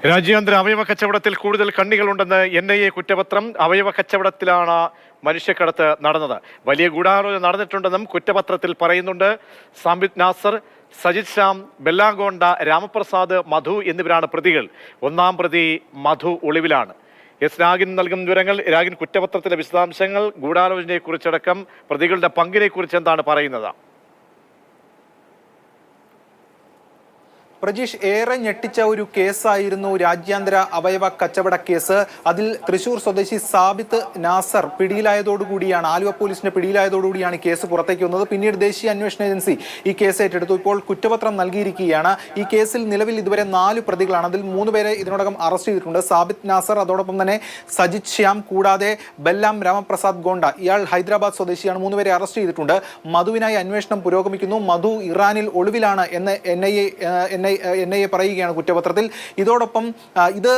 രാജ്യാന്തര അവയവ കച്ചവടത്തിൽ കൂടുതൽ കണ്ണികളുണ്ടെന്ന് NIA കുറ്റപത്രം. അവയവ കച്ചവടത്തിലാണ് മനുഷ്യക്കടത്ത് നടന്നത്. വലിയ ഗൂഢാലോചന നടന്നിട്ടുണ്ടെന്നും കുറ്റപത്രത്തിൽ പറയുന്നുണ്ട്. സാംബിത് നാസർ, സജിത് ശ്യാം, ബെല്ലാഗോണ്ട, രാമപ്രസാദ്, മധു എന്നിവരാണ് പ്രതികൾ. ഒന്നാം പ്രതി മധു ഒളിവിലാണ്. രാഗിൻ നൽകും വിവരങ്ങൾ. രാഗിൻ, കുറ്റപത്രത്തിലെ വിശദാംശങ്ങൾ, ഗൂഢാലോചനയെക്കുറിച്ചടക്കം പ്രതികളുടെ പങ്കിനെക്കുറിച്ച് എന്താണ് പറയുന്നത്? പ്രജീഷ്, ഏറെ ഞെട്ടിച്ച ഒരു കേസായിരുന്നു രാജ്യാന്തര അവയവ കച്ചവട കേസ്. അതിൽ തൃശൂർ സ്വദേശി സാബിത്ത് നാസർ പിടിയിലായതോടുകൂടിയാണ്, ആലുവ പോലീസിന്റെ പിടിയിലായതോടുകൂടിയാണ് കേസ് പുറത്തേക്ക് വന്നത്. പിന്നീട് ദേശീയ അന്വേഷണ ഏജൻസി ഈ കേസ് ഏറ്റെടുത്തു. ഇപ്പോൾ കുറ്റപത്രം നൽകിയിരിക്കുകയാണ്. ഈ കേസിൽ നിലവിൽ ഇതുവരെ 4 പ്രതികളാണ്. അതിൽ 3 പേരെ ഇതിനോടകം അറസ്റ്റ് ചെയ്തിട്ടുണ്ട്. സാബിത്ത് നാസർ, അതോടൊപ്പം തന്നെ സജിത് ശ്യാം, കൂടാതെ ബെല്ലാം രാമപ്രസാദ് ഗോണ്ട, ഇയാൾ ഹൈദരാബാദ് സ്വദേശിയാണ്. 3 പേരെ അറസ്റ്റ് ചെയ്തിട്ടുണ്ട്. മധുവിനായി അന്വേഷണം പുരോഗമിക്കുന്നു. മധു ഇറാനിൽ ഒളിവിലാണ് എന്ന് NIA പറയുകയാണ് കുറ്റപത്രത്തിൽ. ഇതോടൊപ്പം ഇത്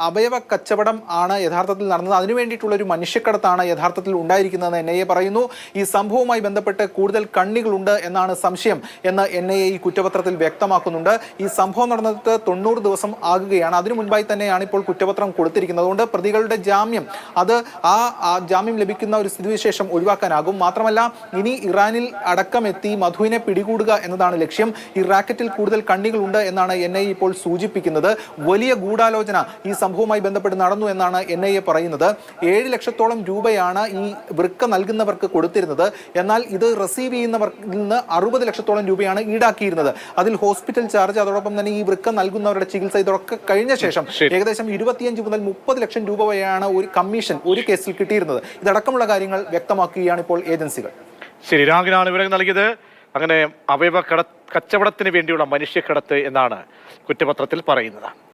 അവയവ കച്ചവടം ആണ് യഥാർത്ഥത്തിൽ നടന്നത്. അതിനു വേണ്ടിയിട്ടുള്ള ഒരു മനുഷ്യക്കടത്താണ് യഥാർത്ഥത്തിൽ ഉണ്ടായിരിക്കുന്നതെന്ന് NIA പറയുന്നു. ഈ സംഭവവുമായി ബന്ധപ്പെട്ട് കൂടുതൽ കണ്ണികളുണ്ട് എന്നാണ് സംശയം എന്ന് NIA ഈ കുറ്റപത്രത്തിൽ വ്യക്തമാക്കുന്നുണ്ട്. ഈ സംഭവം നടന്നിട്ട് 90 ദിവസം ആകുകയാണ്. അതിനു മുൻപായി തന്നെയാണ് ഇപ്പോൾ കുറ്റപത്രം കൊടുത്തിരിക്കുന്നത്. അതുകൊണ്ട് പ്രതികളുടെ ജാമ്യം, അത് ആ ജാമ്യം ലഭിക്കുന്ന ഒരു സ്ഥിതിവിശേഷം ഒഴിവാക്കാനാകും. മാത്രമല്ല, ഇനി ഇറാനിൽ അടക്കമെത്തി മധുവിനെ പിടികൂടുക എന്നതാണ് ലക്ഷ്യം. ഈ റാക്കറ്റിൽ കൂടുതൽ കണ്ണികളുണ്ട് എന്നാണ് NIA ഇപ്പോൾ സൂചിപ്പിക്കുന്നത്. വലിയ ഗൂഢാലോചന ഈ സംഭവവുമായി ബന്ധപ്പെട്ട് നടന്നു എന്നാണ് NIA പറയുന്നത്. 7 ലക്ഷത്തോളം രൂപയാണ് ഈ വൃക്ക നൽകുന്നവർക്ക് കൊടുത്തിരുന്നത്. എന്നാൽ ഇത് റിസീവ് ചെയ്യുന്നവരിൽ നിന്ന് 60 ലക്ഷത്തോളം രൂപയാണ് ഈടാക്കിയിരുന്നത്. അതിൽ ഹോസ്പിറ്റൽ ചാർജ്, അതോടൊപ്പം തന്നെ ഈ വൃക്ക നൽകുന്നവരുടെ ചികിത്സ, ഇതൊക്കെ കഴിഞ്ഞ ശേഷം ഏകദേശം 25 മുതൽ 30 ലക്ഷം രൂപ വരെയാണ് ഒരു കമ്മീഷൻ ഒരു കേസിൽ കിട്ടിയിരുന്നത്. ഇതടക്കമുള്ള കാര്യങ്ങൾ വ്യക്തമാക്കുകയാണ് ഇപ്പോൾ ഏജൻസികൾ. ശരി, രാഗിനാണ് വിവരം നൽകിയത്. അങ്ങനെ അവയവ കച്ചവടത്തിന് വേണ്ടിയുള്ള മനുഷ്യക്കടത്ത് എന്നാണ് കുറ്റപത്രത്തിൽ പറയുന്നത്.